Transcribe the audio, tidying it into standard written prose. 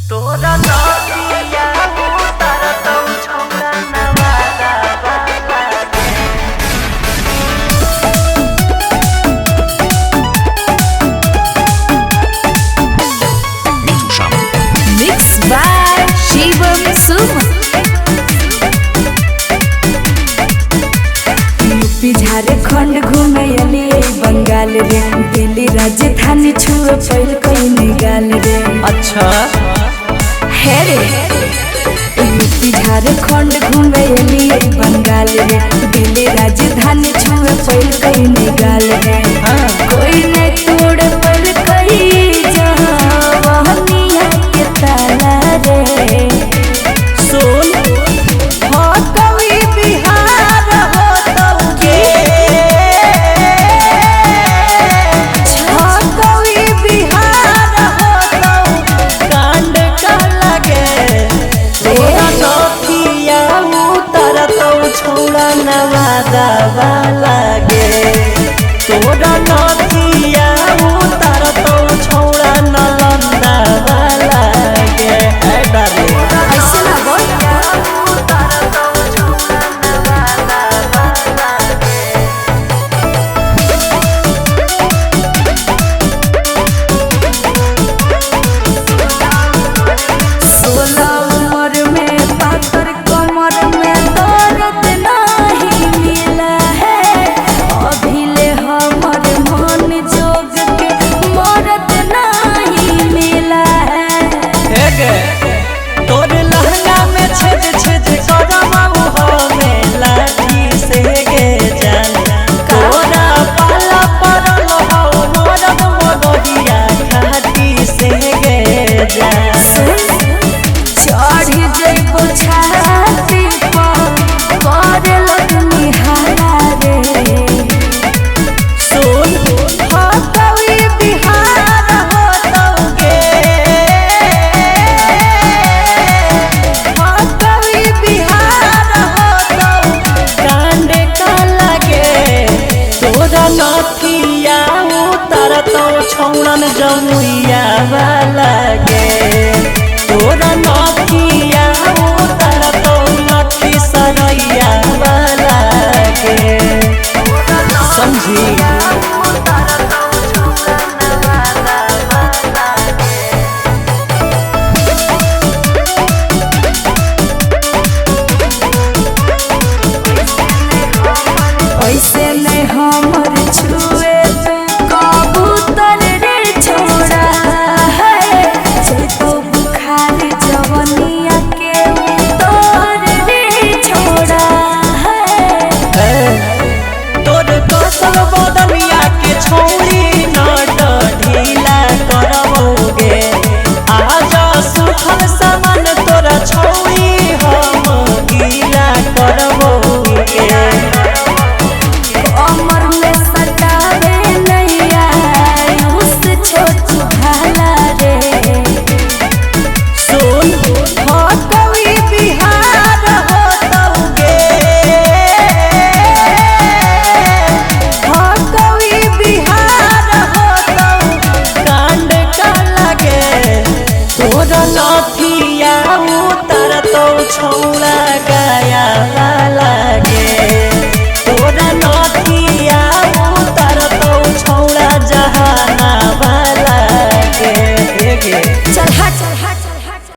तोरा नदिया उतर तो छोड़ा नवादा वाला के Mixed by Shivam Suma. UP Jharkhand घूमे अली बंगाल रे, दिल्ली राजधानी छुए पैल कई निगाल रे। अच्छा है रे यूपी झारखंड घूमे अली बंगाल रे, दिल्ली राजधानी छुए पैल कई निगाल रे। कोई नहीं तोड़ पर कई जहानिया के ताला रे। सुन हो कवि बिहार हो तो के हो कवि बिहार हो तो कांड का लगे तोरा नदिया उतर तो छोड़ा नवादा वाला गे तोरा नदिया उतर तो छोड़ा नालंदा वाला गे ऐ डार्लिंग ऐसे ना बोल। सोलह उम्र में पातर कमर में दर्द नहीं मिला है, अभी ले हमर मन जोग के मरद नहीं मिला है। तोर लहंगा में छेद छेद करम हमें लाठी से गे जान तोरा पाला परल हो मरद मगहिया घाटी से गे जान चढ़ जइबो छाती पर करे लगनी हाला रे। सुन हो कवि बिहार हो तो गे हो कवि बिहार हो तो कांड का लगे तोरा नथिया उतर तो छौड़न जमुइया वाला गे तोरा नथिया उतर तो लठी सरैया वाला गे समझी ऐसे नहीं हमर छुए तू कबूतर रे छोड़ा है, जइतो बुखार जवनिया के उतर रे छोड़ा है। तोर कसल बदनिया के छौड़ी नट ढीला करबोगे आजा सुखल सामान तोरा छौड़ी हम गीला करबोगे अमर में सटावे नैया उस छोट भाला रे। सुन हो कवि बिहार हो तो गे हो कवि बिहार हो तो कांड का लगे तोरा नथिया उतर तो छौड़ा गया वाला